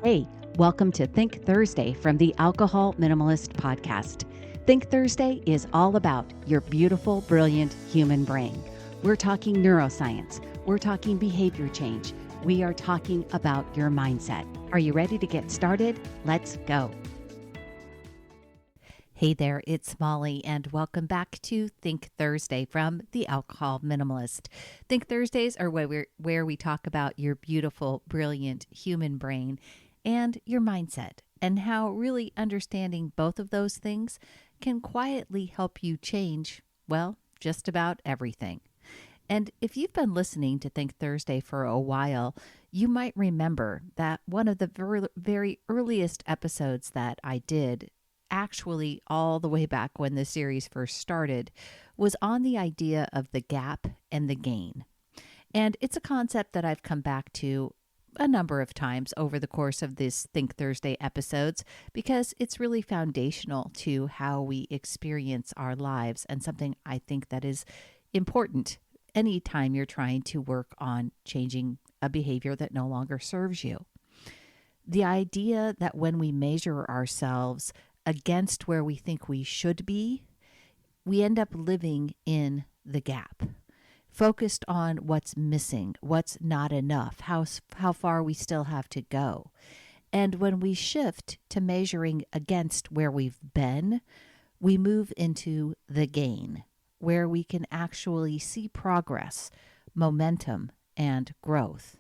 Hey, welcome to Think Thursday from the Alcohol Minimalist Podcast. Think Thursday is all about your beautiful, brilliant human brain. We're talking neuroscience. We're talking behavior change. We are talking about your mindset. Are you ready to get started? Let's go. Hey there, it's Molly, and welcome back to Think Thursday from the Alcohol Minimalist. Think Thursdays are where we talk about your beautiful, brilliant human brain and your mindset, and how really understanding both of those things can quietly help you change, well, just about everything. And if you've been listening to Think Thursday for a while, you might remember that one of the very earliest episodes that I did, actually all the way back when the series first started, was on the idea of the gap and the gain. And it's a concept that I've come back to a number of times over the course of this Think Thursday episodes because it's really foundational to how we experience our lives and something I think that is important anytime you're trying to work on changing a behavior that no longer serves you. The idea that when we measure ourselves against where we think we should be, we end up living in the gap, focused on what's missing, what's not enough, how far we still have to go. And when we shift to measuring against where we've been, we move into the gain, where we can actually see progress, momentum, and growth.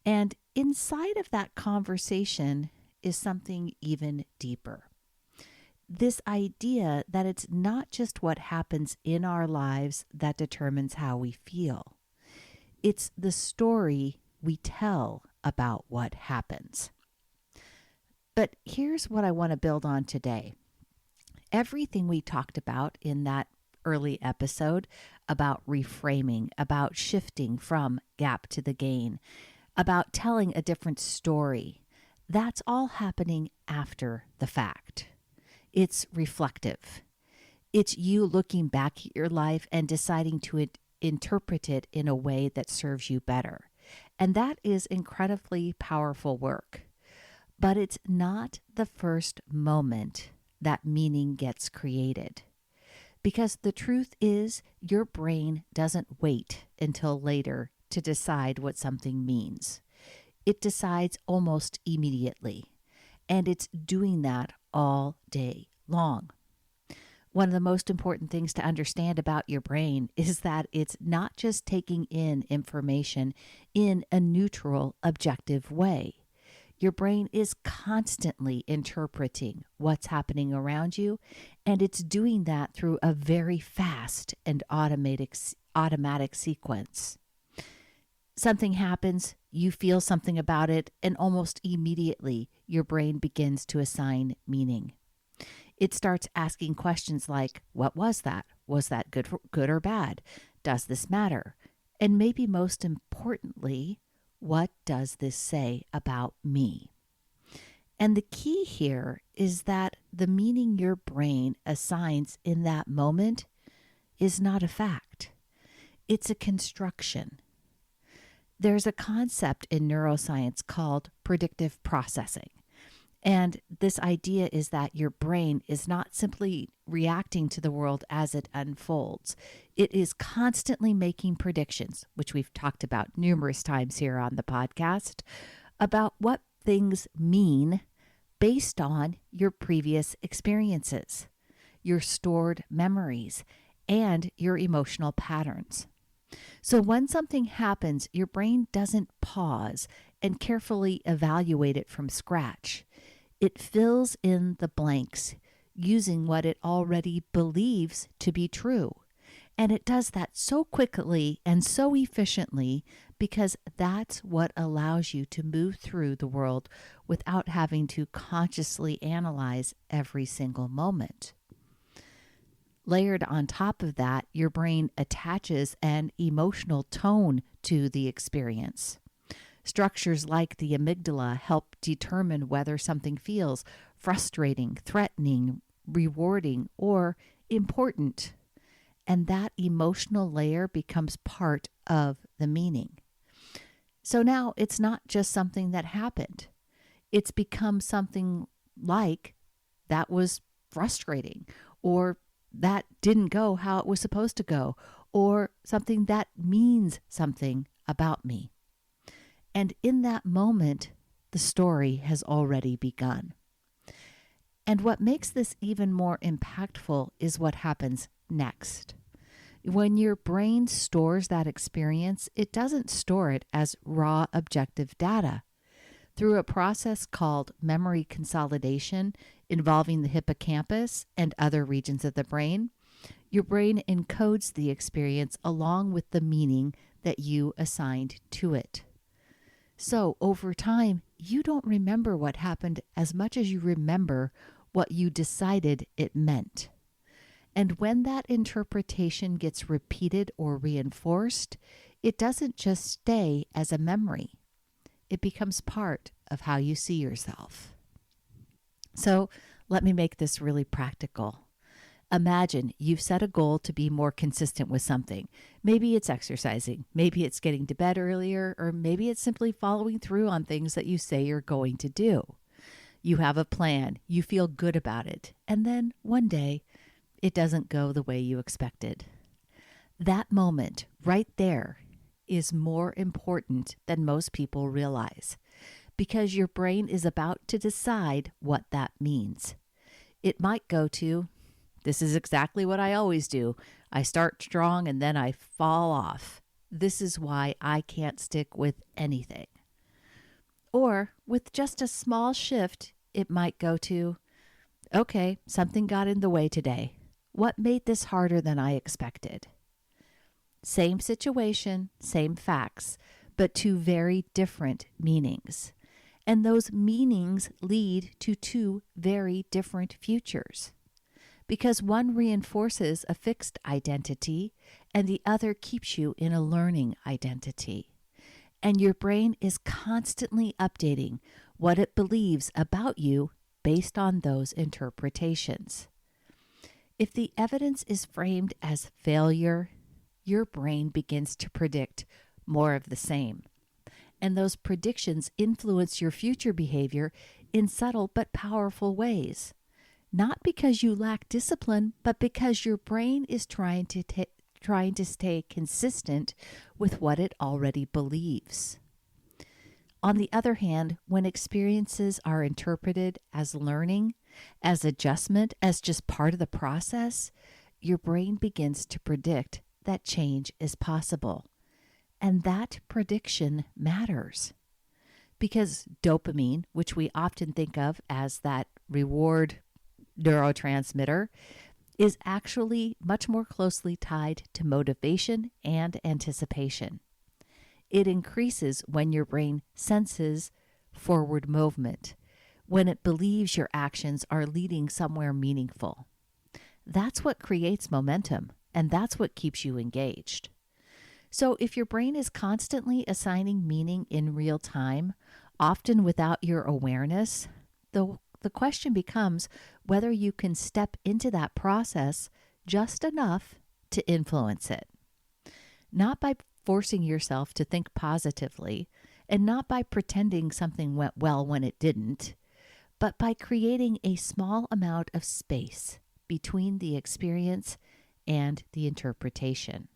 And inside of that conversation is something even deeper. This idea that it's not just what happens in our lives that determines how we feel. It's the story we tell about what happens. But here's what I want to build on today. Everything we talked about in that early episode about reframing, about shifting from gap to the gain, about telling a different story, that's all happening after the fact. It's reflective. It's you looking back at your life and deciding to interpret it in a way that serves you better. And that is incredibly powerful work. But it's not the first moment that meaning gets created. Because the truth is, your brain doesn't wait until later to decide what something means. It decides almost immediately. And it's doing that all day long. One of the most important things to understand about your brain is that it's not just taking in information in a neutral, objective way. Your brain is constantly interpreting what's happening around you, and it's doing that through a very fast and automatic sequence. Something happens, you feel something about it, and almost immediately your brain begins to assign meaning. It starts asking questions like, what was that? Was that good or bad? Does this matter? And maybe most importantly, what does this say about me? And the key here is that the meaning your brain assigns in that moment is not a fact. It's a construction. There's a concept in neuroscience called predictive processing. And this idea is that your brain is not simply reacting to the world as it unfolds. It is constantly making predictions, which we've talked about numerous times here on the podcast, about what things mean based on your previous experiences, your stored memories, and your emotional patterns. So when something happens, your brain doesn't pause and carefully evaluate it from scratch. It fills in the blanks using what it already believes to be true. And it does that so quickly and so efficiently because that's what allows you to move through the world without having to consciously analyze every single moment. Layered on top of that, your brain attaches an emotional tone to the experience. Structures like the amygdala help determine whether something feels frustrating, threatening, rewarding, or important. And that emotional layer becomes part of the meaning. So now it's not just something that happened. It's become something like that was frustrating, or that didn't go how it was supposed to go, or something that means something about me. And in that moment, the story has already begun. And what makes this even more impactful is what happens next. When your brain stores that experience, it doesn't store it as raw objective data. Through a process called memory consolidation involving the hippocampus and other regions of the brain, your brain encodes the experience along with the meaning that you assigned to it. So over time, you don't remember what happened as much as you remember what you decided it meant. And when that interpretation gets repeated or reinforced, it doesn't just stay as a memory. It becomes part of how you see yourself. So let me make this really practical. Imagine you've set a goal to be more consistent with something. Maybe it's exercising, maybe it's getting to bed earlier, or maybe it's simply following through on things that you say you're going to do. You have a plan, you feel good about it, and then one day, it doesn't go the way you expected. That moment right there is more important than most people realize, because your brain is about to decide what that means. It might go to, this is exactly what I always do. I start strong and then I fall off. This is why I can't stick with anything. Or with just a small shift, it might go to, okay, something got in the way today. What made this harder than I expected? Same situation, same facts, but two very different meanings. And those meanings lead to two very different futures. Because one reinforces a fixed identity and the other keeps you in a learning identity. And your brain is constantly updating what it believes about you based on those interpretations. If the evidence is framed as failure, your brain begins to predict more of the same. And those predictions influence your future behavior in subtle but powerful ways. Not because you lack discipline, but because your brain is trying to stay consistent with what it already believes. On the other hand, when experiences are interpreted as learning, as adjustment, as just part of the process, your brain begins to predict that change is possible. And that prediction matters. Because dopamine, which we often think of as that reward neurotransmitter, is actually much more closely tied to motivation and anticipation. It increases when your brain senses forward movement, when it believes your actions are leading somewhere meaningful. That's what creates momentum, and that's what keeps you engaged. So if your brain is constantly assigning meaning in real time, often without your awareness, the question becomes whether you can step into that process just enough to influence it. Not by forcing yourself to think positively, and not by pretending something went well when it didn't, but by creating a small amount of space between the experience and the interpretation.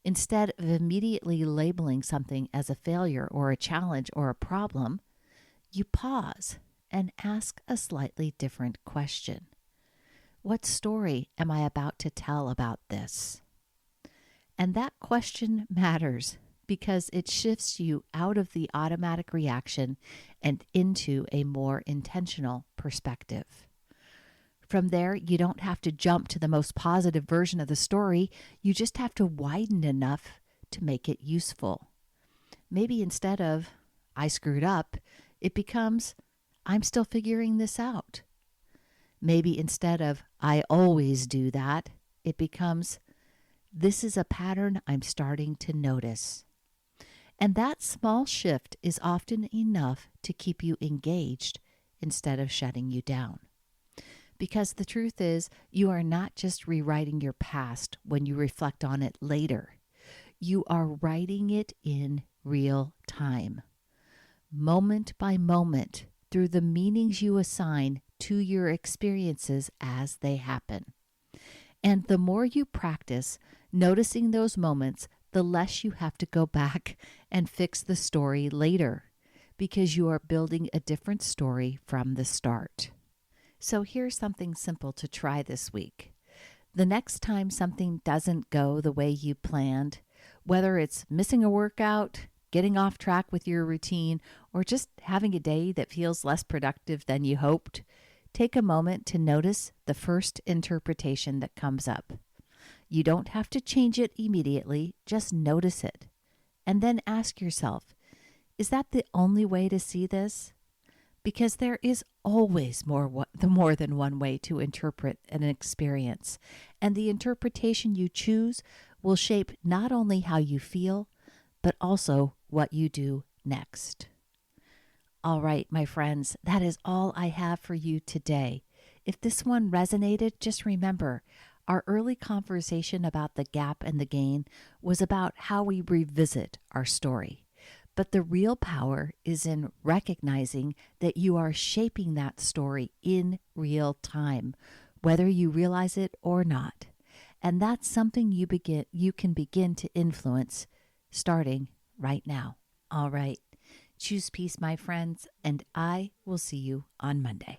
Instead of immediately labeling something as a failure or a challenge or a problem, you pause and ask a slightly different question. What story am I about to tell about this? And that question matters because it shifts you out of the automatic reaction and into a more intentional perspective. From there, you don't have to jump to the most positive version of the story. You just have to widen enough to make it useful. Maybe instead of, I screwed up, it becomes, I'm still figuring this out. Maybe instead of, I always do that, it becomes, this is a pattern I'm starting to notice. And that small shift is often enough to keep you engaged instead of shutting you down. Because the truth is, you are not just rewriting your past when you reflect on it later. You are writing it in real time, moment by moment, through the meanings you assign to your experiences as they happen. And the more you practice noticing those moments, the less you have to go back and fix the story later, because you are building a different story from the start. So here's something simple to try this week. The next time something doesn't go the way you planned, whether it's missing a workout, getting off track with your routine, or just having a day that feels less productive than you hoped, take a moment to notice the first interpretation that comes up. You don't have to change it immediately, just notice it. And then ask yourself, is that the only way to see this? Because there is always more than one way to interpret an experience, and the interpretation you choose will shape not only how you feel, but also what you do next. All right, my friends, that is all I have for you today. If this one resonated, just remember, our early conversation about the gap and the gain was about how we revisit our story. But the real power is in recognizing that you are shaping that story in real time, whether you realize it or not. And that's something you can begin to influence starting right now. All right. Choose peace, my friends, and I will see you on Monday.